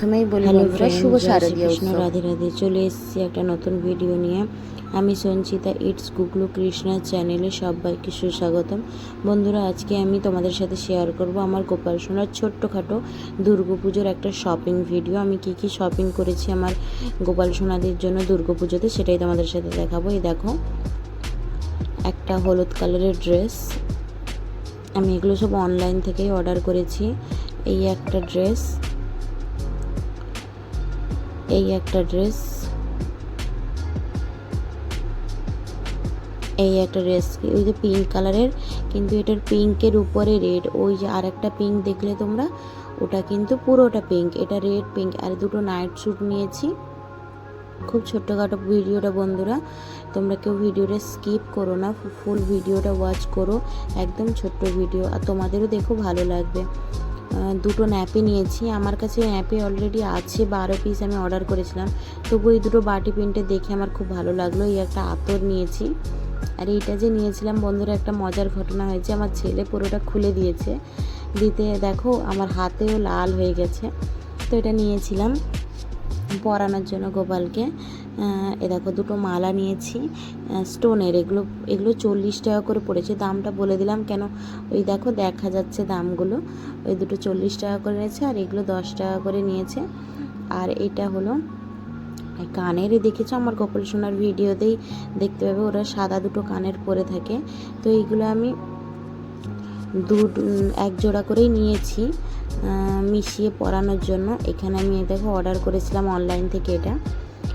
প্রথমেই বলি বন্ধুরা শুভ শারদীয় কৃষ্ণ উৎসব। রাধে রাধে। চলে এসেছি একটা নতুন ভিডিও নিয়ে। আমি সঞ্চিতা, ইটস গুগলু কৃষ্ণা চ্যানেলে সবাইকে সুস্বাগতম। বন্ধুরা, আজকে আমি তোমাদের সাথে শেয়ার করব আমার গোপাল সোনার ছোট্টখাটো দুর্গাপুজোর একটা শপিং ভিডিও। আমি কি কি শপিং করেছি আমার গোপাল সোনাদের জন্য দুর্গাপুজোতে, সেটাই তোমাদের সাথে দেখাবো। এই দেখো, একটা হলুদ কালারের ড্রেস, আমি এগুলো সব অনলাইন থেকেই অর্ডার করেছি। এই একটা ড্রেস, এই একটা ড্রেস, এই একটা ড্রেস ওই যে পিঙ্ক কালারের, কিন্তু এটার পিঙ্কের উপরে রেড। ওই যে আর একটা পিঙ্ক দেখলে তোমরা, ওটা কিন্তু পুরোটা পিঙ্ক, এটা রেড পিঙ্ক। আর দুটো নাইট স্যুট নিয়েছি। খুব ছোট্টখাটো ভিডিওটা বন্ধুরা, তোমরা কেউ ভিডিওটা স্কিপ করো না, ফুল ভিডিওটা ওয়াচ করো। একদম ছোট্ট ভিডিও, আর তোমাদেরও দেখো ভালো লাগবে। দুটো ন্যাপি নিয়েছি। আমার কাছে ন্যাপি অলরেডি আছে 12 পিস, আমি অর্ডার করেছিলাম। তবু এই দুটো বাটি প্রিন্টে দেখে আমার খুব ভালো লাগলো। এই একটা আতর নিয়েছি। আর এইটা যে নিয়েছিলাম বন্ধুরা, একটা মজার ঘটনা হয়েছে। আমার ছেলে পুরোটা খুলে দিয়েছে, দিতে দেখো আমার হাতেও লাল হয়ে গেছে। তো এটা নিয়েছিলাম পরানোর জন্য গোপালকে। এ দেখো, দুটো মালা নিয়েছি স্টোনের। এগুলো 40 টাকা করে পড়েছে। দামটা বলে দিলাম কেন, ওই দেখো দেখা যাচ্ছে দামগুলো। ওই দুটো 40 টাকা করে নিয়েছে, আর এগুলো 10 টাকা করে নিয়েছে। আর এটা হলো কানের, দেখেছো আমার গোপাল সোনার ভিডিওতেই দেখতে পাবে, ওরা সাদা দুটো কানের পরে থাকে। তো এইগুলো আমি এক জোড়া করেই নিয়েছি মিশিয়ে পরানোর জন্য। এখানে আমি দেখো অর্ডার করেছিলাম অনলাইন থেকে। এটা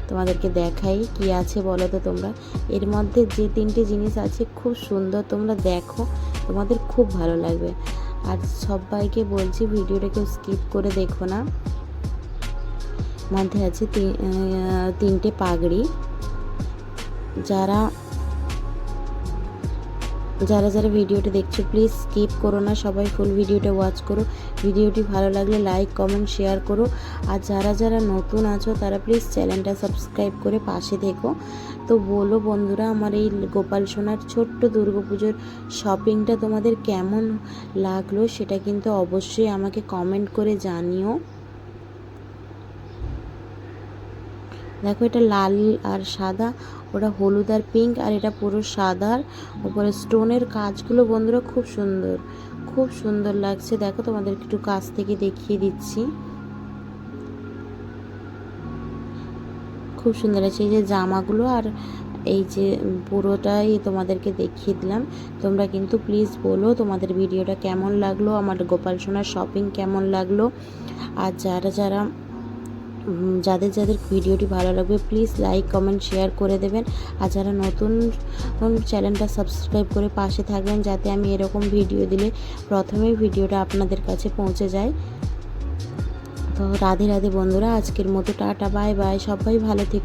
তোমাদেরকে দেখাই কি আছে বলো তো তোমরা। এর মধ্যে যে 3টে জিনিস আছে খুব সুন্দর, তোমরা দেখো, তোমাদের খুব ভালো লাগবে। আর সবাইকে বলছি ভিডিওটা কেউ স্কিপ করে দেখো না। মধ্যে আছে 3টে পাগড়ি। যারা ভিডিওটি দেখছো প্লিজ স্কিপ করো না, সবাই ফুল ভিডিওটা ওয়াচ করো। ভিডিওটি ভালো লাগলে লাইক কমেন্ট শেয়ার করো। আর যারা নতুন আছো তারা প্লিজ চ্যানেলটা সাবস্ক্রাইব করে পাশে থেকো। তো বলো বন্ধুরা, আমার এই গোপাল সোনার ছোট্ট দুর্গাপুজোর শপিংটা তোমাদের কেমন লাগলো সেটা কিন্তু অবশ্যই আমাকে কমেন্ট করে জানিও। দেখো, এটা লাল আর সাদা, ওটা হলুদ আর পিঙ্ক, আর এটা পুরো সাদার উপরে স্টোনের কাজগুলো বন্ধুরা খুব সুন্দর, খুব সুন্দর লাগছে। দেখো, তোমাদের একটু কাছ থেকে দেখিয়ে দিচ্ছি, খুব সুন্দর লাগছে। এই যে জামাগুলো আর এই যে পুরোটাই তোমাদেরকে দেখিয়ে দিলাম। তোমরা কিন্তু প্লিজ বলো তোমাদের ভিডিওটা কেমন লাগলো, আমার গোপাল সোনার শপিং কেমন লাগলো। আর যাদের ভিডিওটি ভালো লাগবে প্লিজ লাইক কমেন্ট শেয়ার করে দেবেন। আর যারা নতুন চ্যানেলটা সাবস্ক্রাইব করে পাশে থাকবেন, যাতে আমি এরকম ভিডিও দিলে প্রথমেই ভিডিওটা আপনাদের কাছে পৌঁছে যায়। তো রাধে রাধে বন্ধুরা, আজকের মতো টাটা, বাই বাই, সবাই ভালো থেকো।